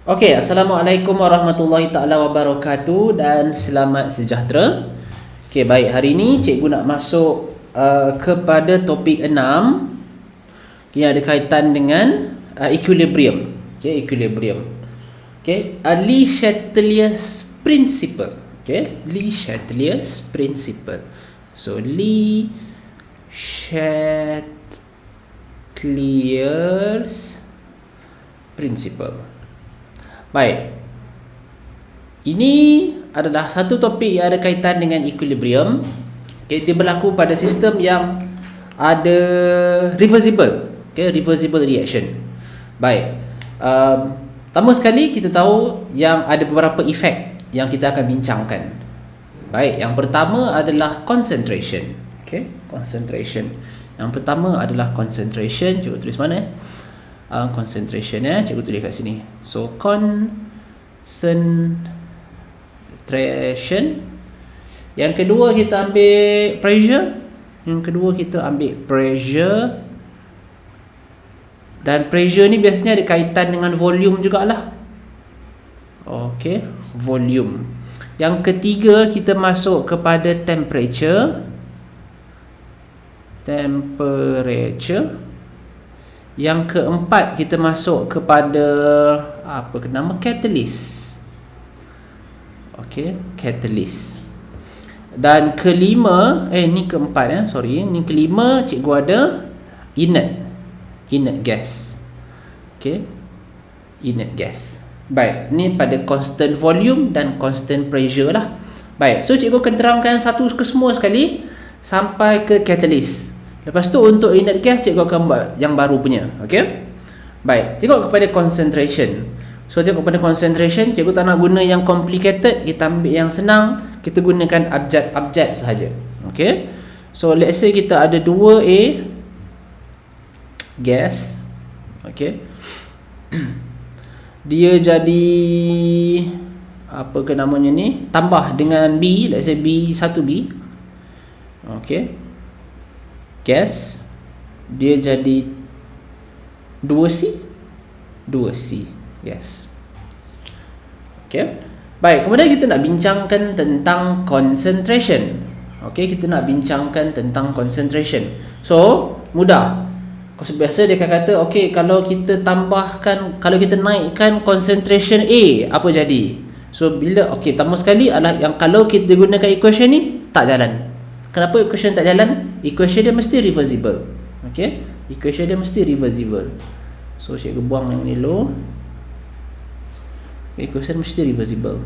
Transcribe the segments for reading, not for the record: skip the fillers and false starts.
Okey, Assalamualaikum warahmatullahi taala wabarakatuh dan selamat sejahtera. Okey, baik, hari ini cikgu nak masuk kepada topik 6 yang ada kaitan dengan equilibrium. Okey, equilibrium. Okey, Le Chatelier's principle. Okey, Le Chatelier's principle. So Le Chatelier's principle. Baik. Ini adalah satu topik yang ada kaitan dengan equilibrium. Okay, dia berlaku pada sistem yang ada reversible. Okay, reversible reaction. Baik. Pertama sekali kita tahu yang ada beberapa efek yang kita akan bincangkan. Baik, yang pertama adalah concentration. Okay, concentration. Yang pertama adalah concentration. Cikgu tulis mana? Concentration cikgu tulis kat sini. So concentration. Yang kedua kita ambil pressure. Dan pressure ni biasanya ada kaitan dengan volume jugalah. Okey, volume. Yang ketiga kita masuk kepada temperature. Yang keempat kita masuk kepada nama catalyst. Okey, catalyst. Dan kelima, ni keempat ni kelima cikgu ada inert gas. Okey, inert gas. Baik, ni pada constant volume dan constant pressure lah. Baik, so cikgu akan terangkan satu kesemua sekali sampai ke catalyst. Lepas tu untuk inert gas cikgu akan buat yang baru punya. Okey. Baik, tengok kepada concentration. So tengok kepada concentration, cikgu tak nak guna yang complicated, kita ambil yang senang, kita gunakan abjad sahaja. Okey. So let's say kita ada 2A gas. Okey. Dia jadi apa ke namanya ni? Tambah dengan B, let's say B1B. Okey. Gas dia jadi 2C. Yes. Okey. Baik, kemudian kita nak bincangkan tentang concentration. Okey, kita nak bincangkan tentang concentration. So, mudah. Biasa dia akan kata, okey, kalau kita naikkan concentration A, apa jadi? So, pertama sekali adalah yang kalau kita gunakan equation ni tak jalan. Kenapa equation tak jalan? Equation dia mesti reversible. Okey, equation dia mesti reversible. So cikgu buang yang ni dulu. Equation mesti reversible.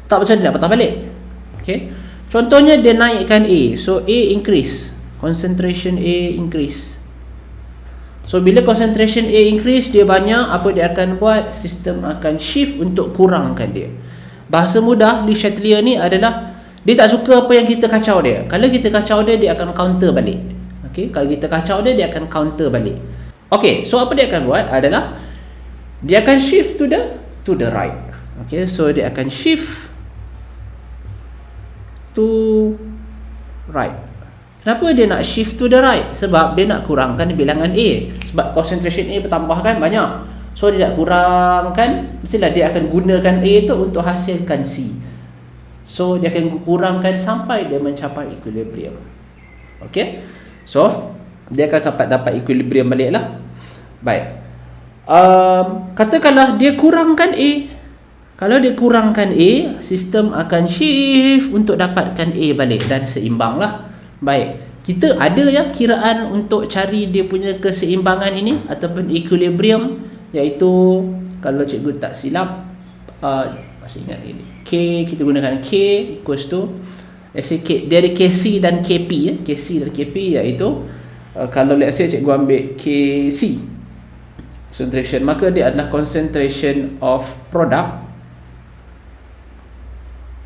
Tak macam ni nak patah balik. Okey. Contohnya dia naikkan A. So A increase. Concentration A increase. So bila concentration A increase, dia banyak, apa dia akan buat? Sistem akan shift untuk kurangkan dia. Bahasa mudah, Le Chatelier ni adalah dia tak suka apa yang kita kacau dia. Kalau kita kacau dia, dia akan counter balik. Okey, kalau kita kacau dia, dia akan counter balik. Okey, so apa dia akan buat adalah dia akan shift to the right. Okey, so dia akan shift to right. Kenapa dia nak shift to the right? Sebab dia nak kurangkan bilangan A. Sebab concentration A bertambah kan banyak. So dia nak kurangkan, mestilah dia akan gunakan A tu untuk hasilkan C. So dia akan kurangkan sampai dia mencapai equilibrium. Okey. So dia akan sampai dapat equilibrium balik lah. Baik. Katakanlah dia kurangkan A. Kalau dia kurangkan A, sistem akan shift untuk dapatkan A balik dan seimbang lah. Baik. Kita ada yang kiraan untuk cari dia punya keseimbangan ini ataupun equilibrium, iaitu kalau cikgu tak silap, masih ingat ini, K, kita gunakan K equals to, let's say K, dari KC dan KP, KC dan KP, iaitu kalau let's say cikgu ambil KC concentration, maka dia adalah concentration of product,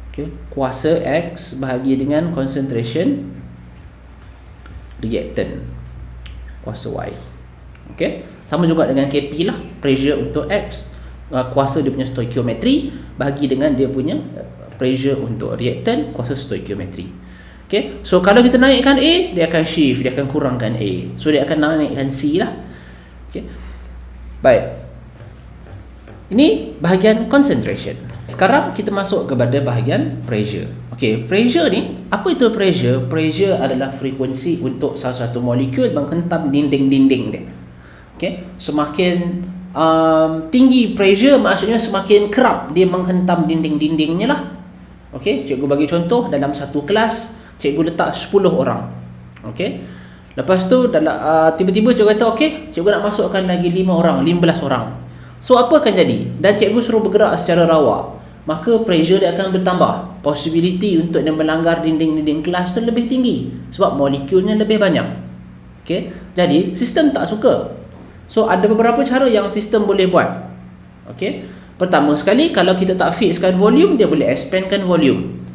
okay, kuasa X bahagi dengan concentration reactant, kuasa Y. Okay, sama juga dengan KP lah, pressure untuk X, kuasa dia punya stoichiometry bahagi dengan dia punya pressure untuk reactant, kuasa stoichiometry. Okay, so kalau kita naikkan A, dia akan shift, dia akan kurangkan A. So dia akan naikkan C lah. Okay. Baik. Ini bahagian concentration. Sekarang kita masuk kepada bahagian pressure. Okey, pressure ni, apa itu pressure? Pressure adalah frekuensi untuk salah satu molekul menghentam dinding-dinding dia. Okey, semakin tinggi pressure, maksudnya semakin kerap dia menghentam dinding-dindingnya lah. Okey, cikgu bagi contoh, dalam satu kelas cikgu letak 10 orang. Okey, lepas tu tiba-tiba cikgu kata okey, cikgu nak masukkan lagi 5 orang, 15 orang. So apa akan jadi? Dan cikgu suruh bergerak secara rawak, maka pressure dia akan bertambah. Possibility untuk dia melanggar dinding-dinding kelas tu lebih tinggi sebab molekulnya lebih banyak. Okey, jadi sistem tak suka. So ada beberapa cara yang sistem boleh buat. Okey, pertama sekali, kalau kita tak fixkan volume, dia boleh expandkan volume.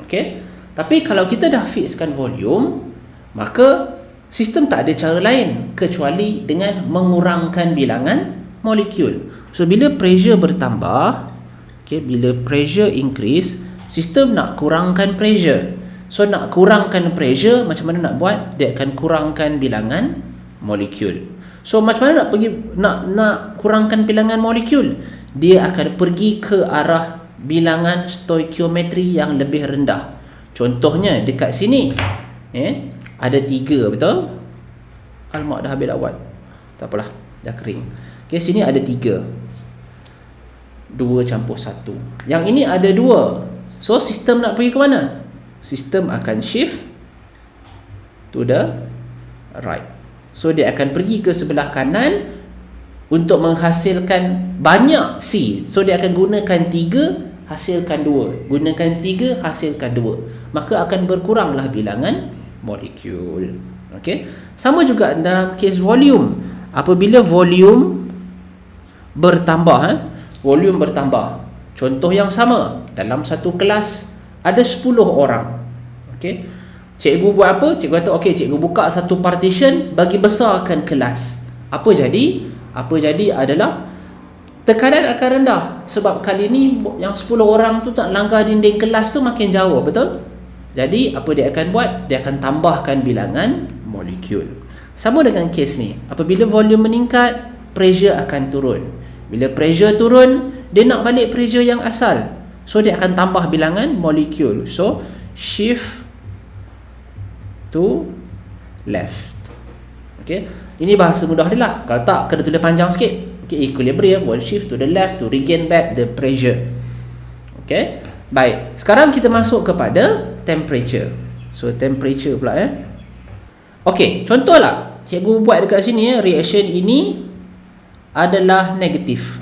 Okey, tapi kalau kita dah fixkan volume, maka sistem tak ada cara lain kecuali dengan mengurangkan bilangan molekul. So bila pressure bertambah, okay, bila pressure increase, sistem nak kurangkan pressure. So nak kurangkan pressure, macam mana nak buat? Dia akan kurangkan bilangan molekul. So macam mana nak kurangkan bilangan molekul? Dia akan pergi ke arah bilangan stoikiometri yang lebih rendah. Contohnya dekat sini ada 3, betul? Alamak, dah habis dah buat. Tak apalah, dah kering. Okay, sini ada 3. 2 campur 1. Yang ini ada 2. So sistem nak pergi ke mana? Sistem akan shift to the right. So dia akan pergi ke sebelah kanan untuk menghasilkan banyak C. So dia akan gunakan 3, hasilkan 2. Gunakan 3, hasilkan 2. Maka akan berkuranglah bilangan molekul. Okey. Sama juga dalam kes volume. Apabila volume bertambah, volume bertambah. Contoh yang sama, dalam satu kelas ada 10 orang. Okey. Cikgu buat apa? Cikgu kata okey, cikgu buka satu partition, bagi besarkan kelas. Apa jadi? Apa jadi adalah tekanan akan rendah. Sebab kali ni yang 10 orang tu tak langgar dinding kelas tu makin jauh, betul? Jadi apa dia akan buat? Dia akan tambahkan bilangan molekul. Sama dengan kes ni. Apabila volume meningkat, pressure akan turun. Bila pressure turun, dia nak balik pressure yang asal. So dia akan tambah bilangan molekul. So shift to left. Okay, ini bahasa mudah dia lah. Kalau tak, kena tulis panjang sikit. Okay, equilibrium will shift to the left to regain back the pressure. Okay, baik. Sekarang kita masuk kepada temperature. So temperature pula Okay, contohlah cikgu buat dekat sini reaction ini adalah negatif.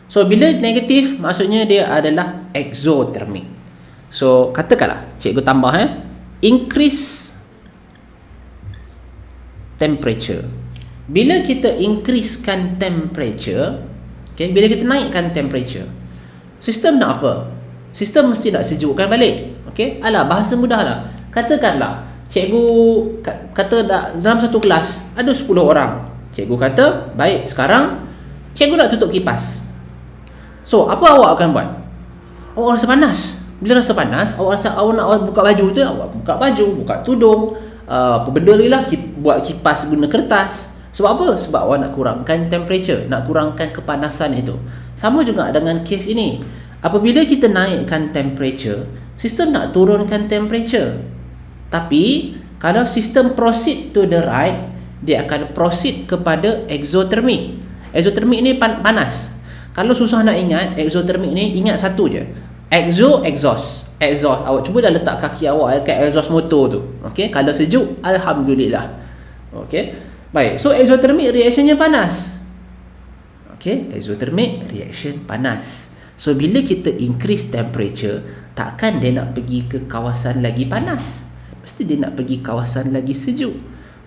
So bila negatif, maksudnya dia adalah exothermic. So katakanlah cikgu tambah increase temperature. Bila kita increasekan temperature, okay, bila kita naikkan temperature, sistem nak apa? Sistem mesti nak sejukkan balik. Okay, alah, bahasa mudah lah. Katakanlah cikgu kata dalam satu kelas ada 10 orang. Cikgu kata, baik, sekarang cikgu nak tutup kipas. So apa awak akan buat? Awak rasa panas. Bila rasa panas, awak rasa awak nak buka baju tu, awak buka baju, buka tudung, apa benda lagi lah, buat kipas guna kertas. Sebab apa? Sebab awak nak kurangkan temperature, nak kurangkan kepanasan itu. Sama juga dengan kes ini. Apabila kita naikkan temperature, sistem nak turunkan temperature. Tapi kalau sistem proceed to the right, dia akan proceed kepada exothermic. Exothermic ni panas. Kalau susah nak ingat exothermic ni, ingat satu je. Exhaust. Awak cuba dah letak kaki awak dekat exhaust motor tu. Okey, kalau sejuk, alhamdulillah. Okey. Baik, so exothermic reactionnya panas. Okey, exothermic reaction panas. So bila kita increase temperature, takkan dia nak pergi ke kawasan lagi panas. Mesti dia nak pergi kawasan lagi sejuk.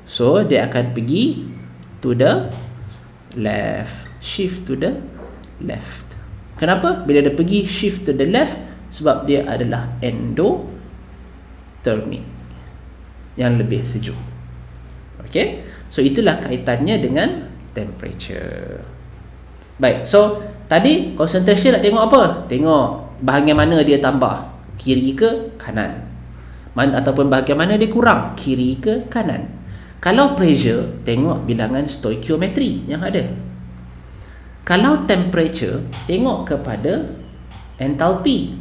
So dia akan pergi to the left. Shift to the left. Kenapa? Bila dia pergi shift to the left, sebab dia adalah endothermic, yang lebih sejuk. Okay, so itulah kaitannya dengan temperature. Baik, so tadi concentration nak tengok apa? Tengok bahagian mana dia tambah, kiri ke kanan, ataupun bahagian mana dia kurang, kiri ke kanan. Kalau pressure, tengok bilangan stoikiometri yang ada. Kalau temperature, tengok kepada enthalpy.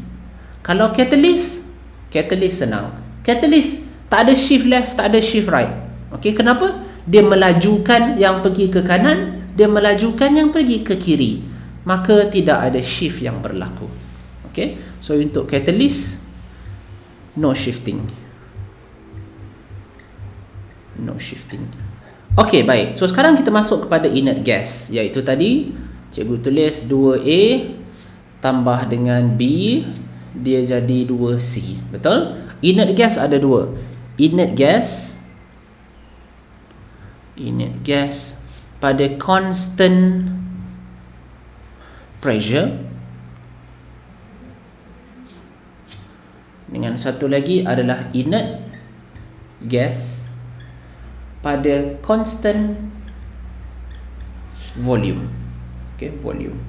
Kalau catalyst senang. Catalyst tak ada shift left, tak ada shift right. Okey, kenapa? Dia melajukan yang pergi ke kanan, dia melajukan yang pergi ke kiri. Maka tidak ada shift yang berlaku. Okey, so untuk catalyst, no shifting. Okey, baik. So sekarang kita masuk kepada inert gas, iaitu tadi cikgu tulis 2A tambah dengan B, dia jadi 2C. Betul? Inert gas ada dua. Inert gas pada constant pressure, dengan satu lagi adalah inert gas pada constant volume. Okay, volume.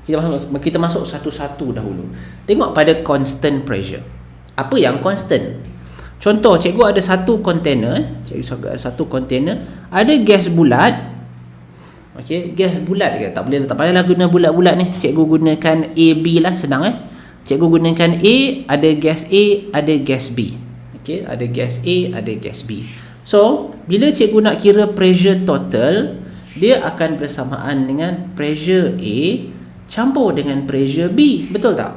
Kita masuk satu-satu dahulu. Tengok pada constant pressure. Apa yang constant? Contoh, cikgu ada satu container, ada gas bulat. Okey, gas bulat ke? Tak payahlah guna bulat-bulat ni. Cikgu gunakan AB lah, senang Cikgu gunakan A, ada gas A, ada gas B. Okey, ada gas A, ada gas B. So, bila cikgu nak kira pressure total, dia akan bersamaan dengan pressure A campur dengan pressure B. Betul tak?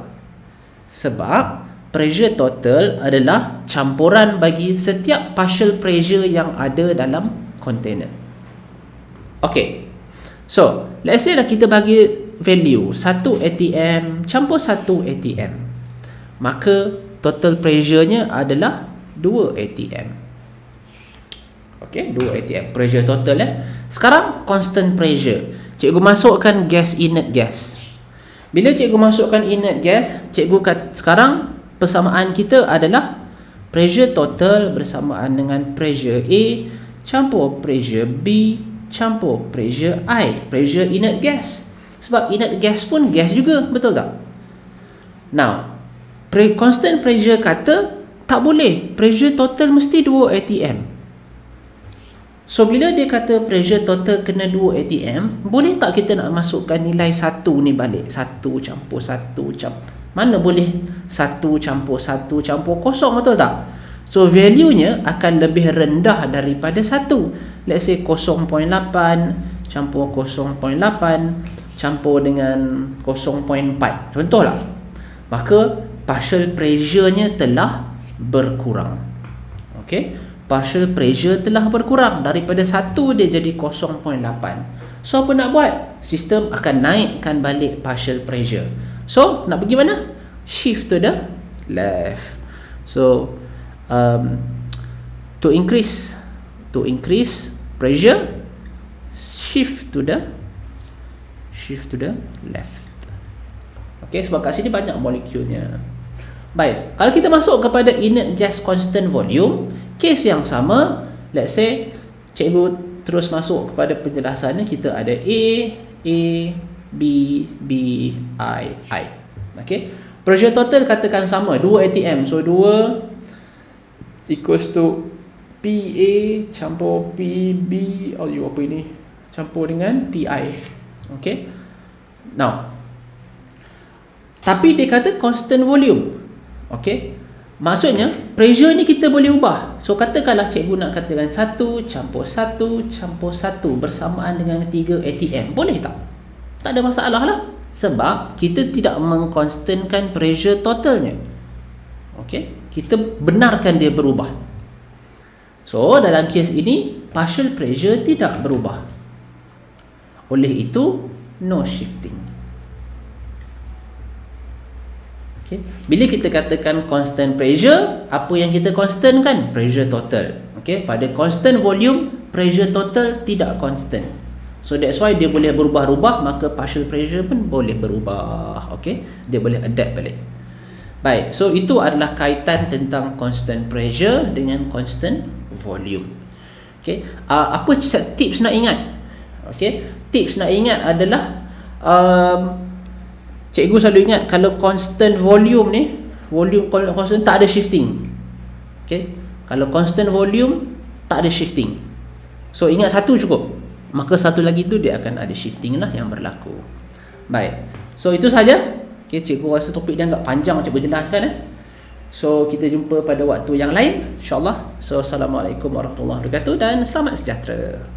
Sebab pressure total adalah campuran bagi setiap partial pressure yang ada dalam container. Okay, so let's say lah kita bagi value 1 atm campur 1 atm, maka total pressure-nya adalah 2 atm. Okay, 2 atm pressure total Sekarang constant pressure, cikgu masukkan gas, inert gas. Bila cikgu masukkan inert gas, cikgu sekarang persamaan kita adalah pressure total bersamaan dengan pressure A campur pressure B campur pressure I, pressure inert gas. Sebab inert gas pun gas juga, betul tak? Now, constant pressure kata tak boleh, pressure total mesti 2 atm. So bila dia kata pressure total kena 2 atm, boleh tak kita nak masukkan nilai 1 ni balik? 1 campur 1 campur, mana boleh 1 campur 1 campur kosong, betul tak? So value-nya akan lebih rendah daripada 1. Let's say 0.8 campur 0.8 campur dengan 0.4, contohlah. Maka partial pressure-nya telah berkurang. Okay, partial pressure telah berkurang daripada 1 dia jadi 0.8. So apa nak buat? Sistem akan naikkan balik partial pressure. So nak pergi mana? Shift to the left. So to increase pressure, shift to the left. Okay, sebab kat sini banyak molekulnya. Baik, kalau kita masuk kepada inert gas constant volume, case yang sama. Let's say cikgu terus masuk kepada penjelasannya. Kita ada A, B, I. Okay, pressure total katakan sama 2 atm. So 2 equals to PA campur PB, apa ini, campur dengan PI. Okay, now tapi dia kata constant volume. Okay, maksudnya pressure ni kita boleh ubah. So katakanlah cikgu nak katakan 1 campur 1 campur 1 bersamaan dengan 3 atm. Boleh tak? Tak ada masalah lah. Sebab kita tidak mengkonstantkan pressure totalnya. Okay, kita benarkan dia berubah. So dalam kes ini partial pressure tidak berubah. Oleh itu no shifting. Bila kita katakan constant pressure, apa yang kita constant kan? Pressure total. Okay, pada constant volume, pressure total tidak constant. So that's why dia boleh berubah-ubah, maka partial pressure pun boleh berubah. Okay, dia boleh adapt balik. Baik, so itu adalah kaitan tentang constant pressure dengan constant volume. Okay, apa tips nak ingat? Okay, tips nak ingat adalah cikgu selalu ingat, kalau constant volume ni, volume constant, tak ada shifting. Okay, kalau constant volume tak ada shifting. So ingat satu cukup. maka satu lagi tu dia akan ada shifting lah yang berlaku. Baik, so itu saja. Okay, cikgu rasa topik dia agak panjang, cikgu jelaskan. So kita jumpa pada waktu yang lain, insyaAllah. So assalamualaikum warahmatullahi wabarakatuh dan selamat sejahtera.